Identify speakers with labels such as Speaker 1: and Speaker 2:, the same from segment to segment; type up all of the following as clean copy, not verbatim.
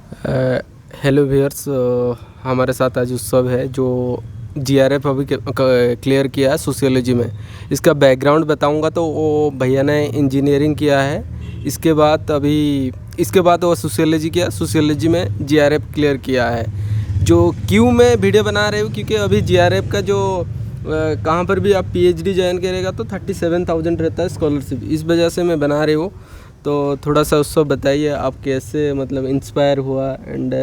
Speaker 1: Hello viewers, हमारे साथ आज उत्सव है जो जीआरएफ अभी क्लियर किया है सोशियोलॉजी में। इसका बैकग्राउंड बताऊंगा तो वो भैया ने इंजीनियरिंग किया है। इसके बाद वो सोशियोलॉजी किया, सोशियोलॉजी में जीआरएफ क्लियर किया है। जो क्यों मैं वीडियो बना रही हूँ क्योंकि अभी जीआरएफ का जो कहाँ पर भी आप पीएचडी ज्वाइन करेगा तो 37,000 रहता है स्कॉलरशिप। इस वजह से मैं बना रही हूँ। तो थोड़ा सा उसको बताइए, आप कैसे मतलब इंस्पायर हुआ एंड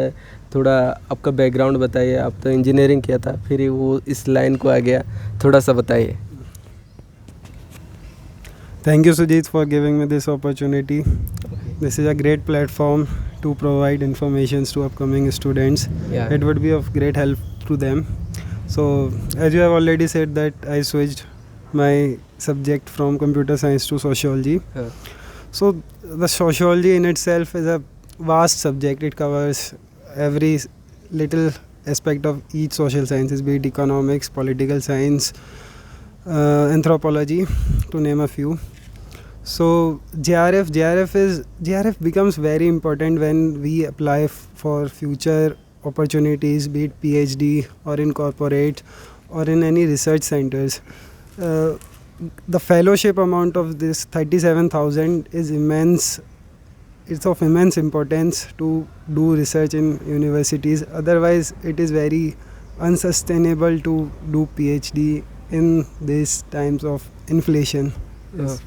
Speaker 1: थोड़ा आपका बैकग्राउंड बताइए। आप तो इंजीनियरिंग किया था फिर वो इस लाइन को आ गया, थोड़ा सा बताइए।
Speaker 2: Thank you, Sujit, for giving me this opportunity. This is a great platform to provide informations to upcoming students.
Speaker 1: Yeah.
Speaker 2: It would be of great help to them. So, as you have already said that I switched my subject from computer science to sociology.
Speaker 1: हाँ.
Speaker 2: So, the sociology in itself is a vast subject. It covers every little aspect of each social sciences, be it economics, political science, anthropology, to name a few. So GRF becomes very important when we apply for future opportunities, be it PhD or in corporate or in any research centers. Uh, the fellowship amount of this 37,000 is immense. It's of immense importance to do research in universities. Otherwise, it is very unsustainable to do PhD in these times of inflation. Yes.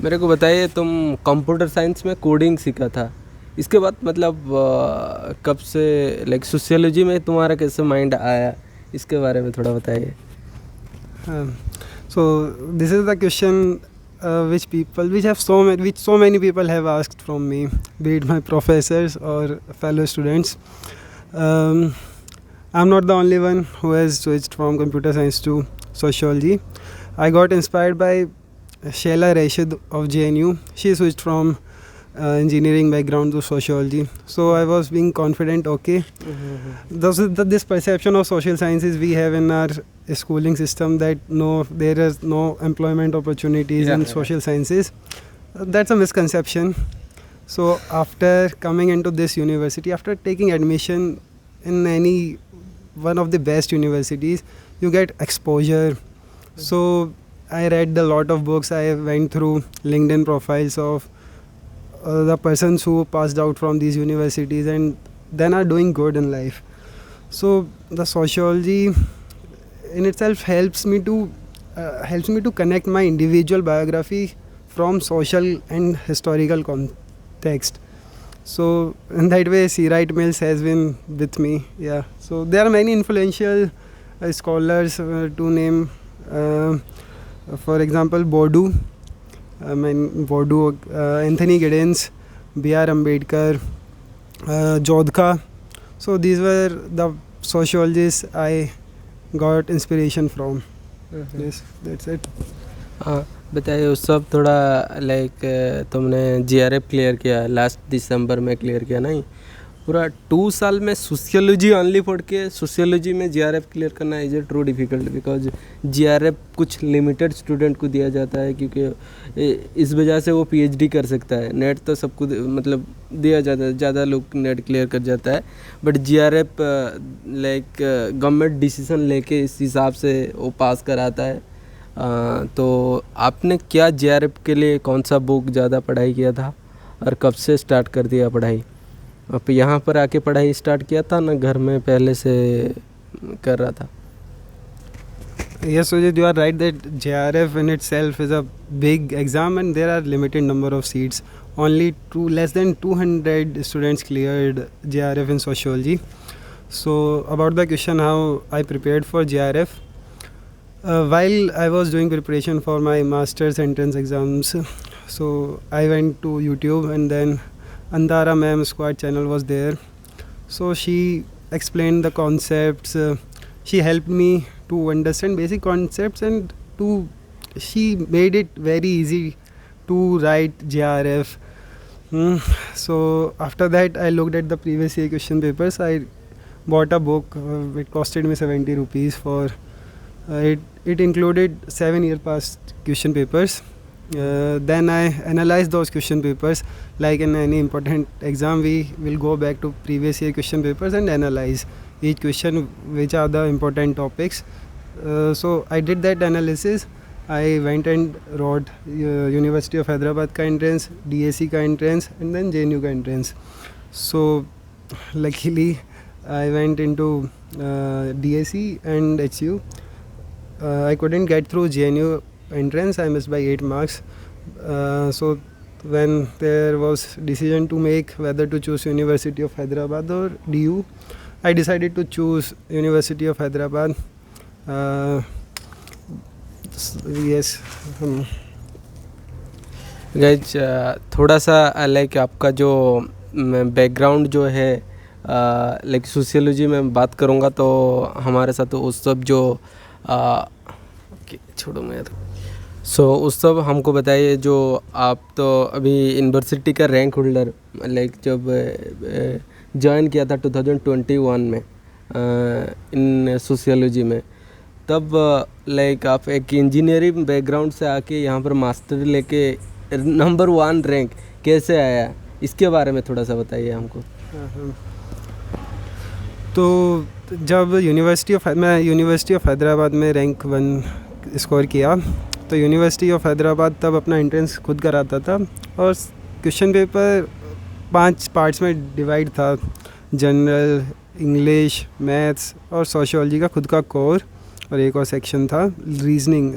Speaker 1: मेरे को बताइए, तुम computer science में coding सीखा था, इसके बाद मतलब कब से लाइक सोशियोलॉजी में तुम्हारा कैसे माइंड आया, इसके बारे में थोड़ा बताइए।
Speaker 2: So this is the question which so many people have asked from me, be it my professors or fellow students. I'm not the only one who has switched from computer science to sociology. I got inspired by Sheila Rashid of JNU. She switched from engineering background to sociology. So I was being confident, okay. This perception of social sciences we have in our schooling system that no, there is no employment opportunities in social sciences. That's a misconception. So after coming into this university, after taking admission in any one of the best universities, you get exposure. So I read a lot of books. I went through LinkedIn profiles of the persons who passed out from these universities and then are doing good in life. So the sociology in itself helps me to connect my individual biography from social and historical context. So in that way, C. Wright Mills has been with me. Yeah. So there are many influential scholars to name. For example, Bourdieu, Anthony Giddens, B.R. Ambedkar, Jodhka. So these were the sociologists I got inspiration from. Yes, that's it.
Speaker 1: हाँ बताइए, उस सब थोड़ा like तुमने GRF clear किया last दिसंबर में clear किया, नहीं पूरा 2 साल में सोशियोलॉजी ओनली पढ़ के सोशियोलॉजी में जीआरएफ क्लियर करना is a true difficult, because GRF कुछ लिमिटेड स्टूडेंट को दिया जाता है क्योंकि इस वजह से वो पीएचडी कर सकता है। नेट तो सबको मतलब दिया जाता है, ज़्यादा लोग नेट क्लियर कर जाता है, but GRF like government decision लेके इस हिसाब से वो पास कराता है। तो आपने क्या जीआरएफ के लिए कौन सा बुक ज़्यादा पढ़ाई किया था और कब से स्टार्ट कर दिया पढ़ाई? आप यहाँ पर आके पढ़ाई स्टार्ट किया था ना घर में पहले से कर रहा था?
Speaker 2: Yes, Sujit, you are right that JRF in itself is a big exam and there are limited number of seats. Only less than 200 students cleared JRF in sociology. So about the question how I prepared for JRF, while I was doing preparation for my master's entrance exams, so I went to YouTube and then Antara ma'am squad channel was there. So she explained the concepts. She helped me to understand basic concepts and she made it very easy to write JRF. So after that I looked at the previous year question papers. I bought a book. It costed me 70 rupees for it included 7 year past question papers. then I analyze those question papers. Like in any important exam, we will go back to previous year question papers and analyze each question, which are the important topics. So I did that analysis. I went and wrote University of Hyderabad ka entrance, DAC ka entrance, and then JNU ka entrance. So luckily I went into DAC and HU. I couldn't get through JNU entrance. I missed by 8 marks. So when there was decision to make whether to choose University of Hyderabad or DU, I decided to choose University of Hyderabad. Yes.
Speaker 1: Guys थोड़ा सा like आपका जो background जो है like sociology में बात करूँगा तो हमारे साथ उस सब जो छोड़ो मैं उस सब हमको बताइए जो आप तो अभी यूनिवर्सिटी का रैंक होल्डर लाइक जब ज्वाइन किया था 2021 में इन सोशियोलॉजी में, तब लाइक आप एक इंजीनियरिंग बैकग्राउंड से आके यहाँ पर मास्टर लेके नंबर 1 रैंक कैसे आया, इसके बारे में थोड़ा सा बताइए हमको।
Speaker 2: तो जब मैं यूनिवर्सिटी ऑफ हैदराबाद में रैंक 1 स्कोर किया, तो यूनिवर्सिटी ऑफ हैदराबाद तब अपना एंट्रेंस खुद कराता था और क्वेश्चन पेपर 5 पार्ट्स में डिवाइड था। जनरल, इंग्लिश, मैथ्स और सोशियोलॉजी का खुद का कोर, और एक और सेक्शन था रीजनिंग,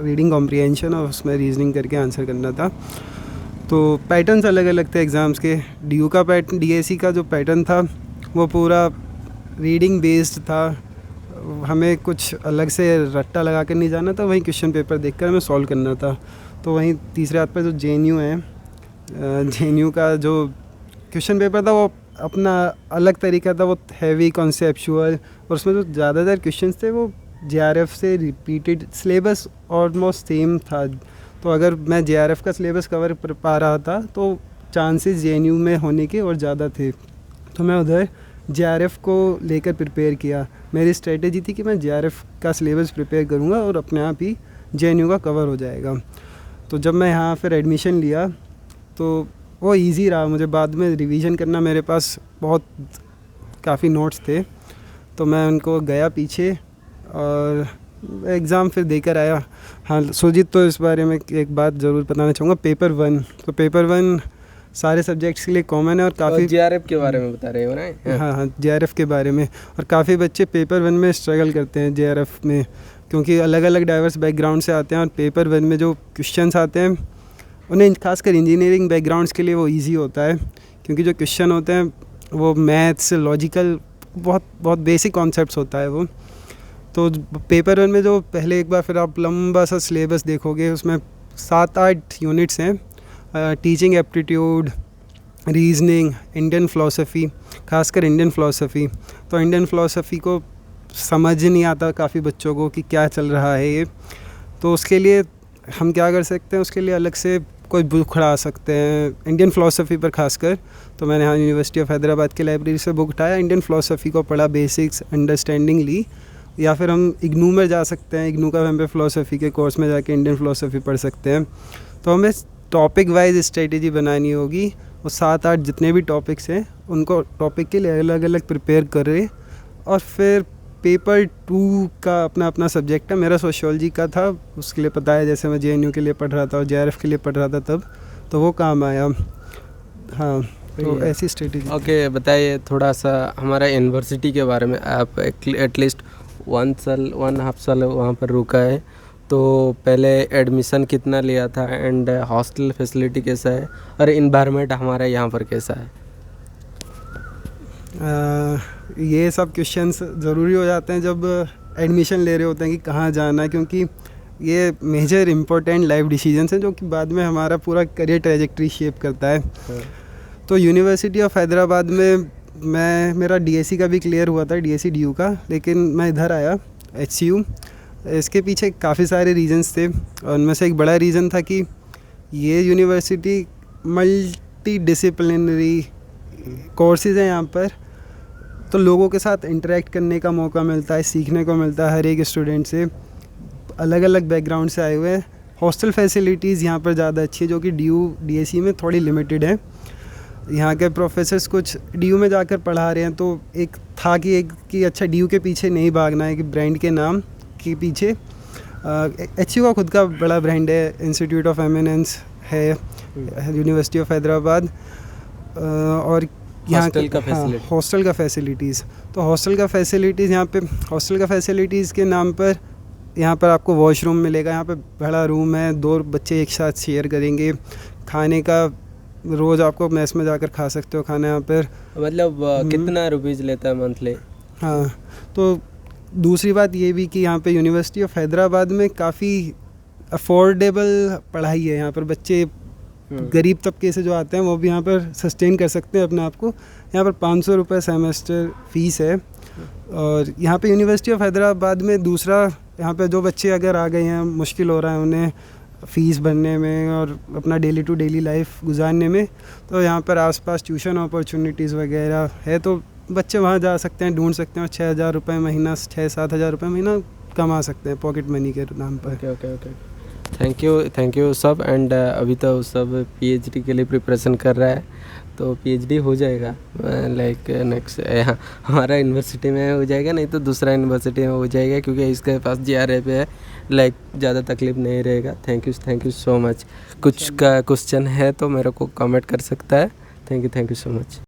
Speaker 2: रीडिंग कॉम्प्रिहेंशन, और उसमें रीजनिंग करके आंसर करना था। तो पैटर्न्स अलग अलग थे एग्ज़ाम्स के। DU का पैटर्न, DAC का जो पैटर्न था वो पूरा रीडिंग बेस्ड था। हमें कुछ अलग से रट्टा लगा कर नहीं जाना था, वहीं क्वेश्चन पेपर देखकर हमें सॉल्व करना था। तो वहीं तीसरे हाथ पर जो JNU है, JNU का जो क्वेश्चन पेपर था वो अपना अलग तरीका था, वो हैवी कॉन्सेप्चुअल, और उसमें जो ज़्यादातर क्वेश्चंस थे वो JRF से रिपीटेड, सिलेबस ऑलमोस्ट सेम था। तो अगर मैं JRF का सिलेबस कवर कर पा रहा था तो चांसेस JNU में होने के और ज़्यादा थे। तो मैं उधर JRF को लेकर प्रिपेयर किया। मेरी स्ट्रेटेजी थी कि मैं JRF का सिलेबस प्रिपेयर करूँगा और अपने आप ही JNU का कवर हो जाएगा। तो जब मैं यहाँ फिर एडमिशन लिया तो वो इजी रहा मुझे। बाद में रिवीजन करना, मेरे पास बहुत काफ़ी नोट्स थे, तो मैं उनको गया पीछे और एग्ज़ाम फिर देकर आया। हाँ सुजीत, तो इस बारे में एक बात ज़रूर बताना चाहूँगा। पेपर 1, तो पेपर 1 सारे सब्जेक्ट्स के लिए कॉमन है और काफ़ी
Speaker 1: JRF के बारे में बता रहे हो ना?
Speaker 2: हाँ, JRF के बारे में। और काफ़ी बच्चे पेपर 1 में स्ट्रगल करते हैं JRF में, क्योंकि अलग अलग डाइवर्स बैकग्राउंड से आते हैं। और पेपर 1 में जो क्वेश्चंस आते हैं उन्हें खासकर इंजीनियरिंग बैकग्राउंड्स के लिए वो इजी होता है, क्योंकि जो क्वेश्चन होते हैं वो मैथ्स, लॉजिकल, बहुत बेसिक कॉन्सेप्ट्स होता है वो। तो पेपर 1 में जो पहले एक बार फिर आप लंबा सा सिलेबस देखोगे, उसमें 7-8 यूनिट्स हैं। Teaching aptitude, reasoning, Indian philosophy, खासकर इंडियन फ़िलासफ़ी। तो इंडियन फ़िलासफ़ी को समझ नहीं आता काफ़ी बच्चों को कि क्या चल रहा है ये। तो उसके लिए हम क्या कर सकते हैं, उसके लिए अलग से कोई बुक पढ़ा सकते हैं इंडियन फ़िलासफ़ी पर खासकर। तो मैंने यहाँ यूनिवर्सिटी ऑफ हैदराबाद की लाइब्रेरी से बुक उठाया, इंडियन फ़िलासफ़ी को पढ़ा, बेसिक्स अंडरस्टैंडिंग ली। या फिर हम इग्नू में जा सकते हैं, इग्नू का एमए फ़िलासफ़ी के कोर्स में जाके इंडियन फ़िलासफ़ी पढ़ सकते हैं। तो हमें टॉपिक वाइज स्ट्रेटेजी बनानी होगी। वो 7-8 जितने भी टॉपिक्स हैं उनको टॉपिक के लिए अलग अलग प्रिपेयर करें। और फिर पेपर 2 का अपना अपना सब्जेक्ट है। मेरा सोशियोलॉजी का था, उसके लिए पता है, जैसे मैं JNU के लिए पढ़ रहा था और JRF के लिए पढ़ रहा था तब, तो वो काम आया। हाँ, तो ऐसी स्ट्रेटेजी।
Speaker 1: ओके, बताइए थोड़ा सा हमारा यूनिवर्सिटी के बारे में। आप एटलीस्ट 1.5 साल वहाँ पर रुका है, तो पहले एडमिशन कितना लिया था एंड हॉस्टल फैसिलिटी कैसा है और इन्वायरमेंट हमारा यहाँ पर कैसा है?
Speaker 2: ये सब क्वेश्चंस ज़रूरी हो जाते हैं जब एडमिशन ले रहे होते हैं कि कहाँ जाना है, क्योंकि ये मेजर इम्पोर्टेंट लाइफ डिसीजंस हैं जो कि बाद में हमारा पूरा करियर ट्रैजेक्टरी शेप करता है। तो यूनिवर्सिटी ऑफ हैदराबाद में मेरा DAC का भी क्लियर हुआ था, DAC DU का, लेकिन मैं इधर आया HU। इसके पीछे काफ़ी सारे रीजंस थे और उनमें से एक बड़ा रीज़न था कि ये यूनिवर्सिटी मल्टी डिसिप्लिनरी कोर्सेज़ हैं यहाँ पर, तो लोगों के साथ इंटरेक्ट करने का मौका मिलता है, सीखने को मिलता है। हर एक स्टूडेंट से अलग अलग बैकग्राउंड से आए हुए हैं। हॉस्टल फैसिलिटीज़ यहाँ पर ज़्यादा अच्छी है, जो कि DU/DSE में थोड़ी लिमिटेड है। यहाँ के प्रोफेसर्स कुछ DU में जाकर पढ़ा रहे हैं, तो एक था कि अच्छा DU के पीछे नहीं भागना है, कि ब्रांड के नाम के पीछे। HU का खुद का बड़ा ब्रांड है, इंस्टीट्यूट ऑफ एमिनेंस है, यूनिवर्सिटी ऑफ हैदराबाद। और यहाँ हॉस्टल का फैसिलिटीज़, तो हॉस्टल का फैसिलिटीज़ यहाँ पे हॉस्टल का फैसिलिटीज़ के नाम पर यहाँ पर आपको वॉशरूम मिलेगा। यहाँ पे बड़ा रूम है, 2 बच्चे एक साथ शेयर करेंगे। खाने का रोज़ आपको मेस में जाकर खा सकते हो खाना यहाँ पर।
Speaker 1: मतलब कितना रुपीज़ लेता है मंथली?
Speaker 2: हाँ, तो दूसरी बात ये भी कि यहाँ पे यूनिवर्सिटी ऑफ हैदराबाद में काफ़ी अफोर्डेबल पढ़ाई है। यहाँ पर बच्चे गरीब तबके से जो आते हैं वो भी यहाँ पर सस्टेन कर सकते हैं अपने आप को। यहाँ पर 500 रुपये सेमेस्टर फ़ीस है। और यहाँ पे यूनिवर्सिटी ऑफ हैदराबाद में दूसरा, यहाँ पे जो बच्चे अगर आ गए हैं, मुश्किल हो रहा है उन्हें फ़ीस भरने में और अपना डेली टू डेली लाइफ गुजारने में, तो यहाँ पर आसपास ट्यूशन अपॉर्चुनिटीज़ वगैरह है, तो बच्चे वहाँ जा सकते हैं, ढूंढ सकते हैं। 6,000 रुपये महीना, 6-7 हज़ार रुपये महीना कमा सकते हैं पॉकेट मनी के नाम पर।
Speaker 1: ओके। थैंक यू सब। एंड अभी तो सब PhD के लिए प्रिपरेशन कर रहा है, तो PhD हो जाएगा लाइक नेक्स्ट हमारा यूनिवर्सिटी में हो जाएगा, नहीं तो दूसरा यूनिवर्सिटी में हो जाएगा, क्योंकि इसके पास GRA पे है, लाइक ज़्यादा तकलीफ नहीं रहेगा। Thank you so much. कुछ का क्वेश्चन है तो मेरे को कमेंट कर सकता है। Thank you so much.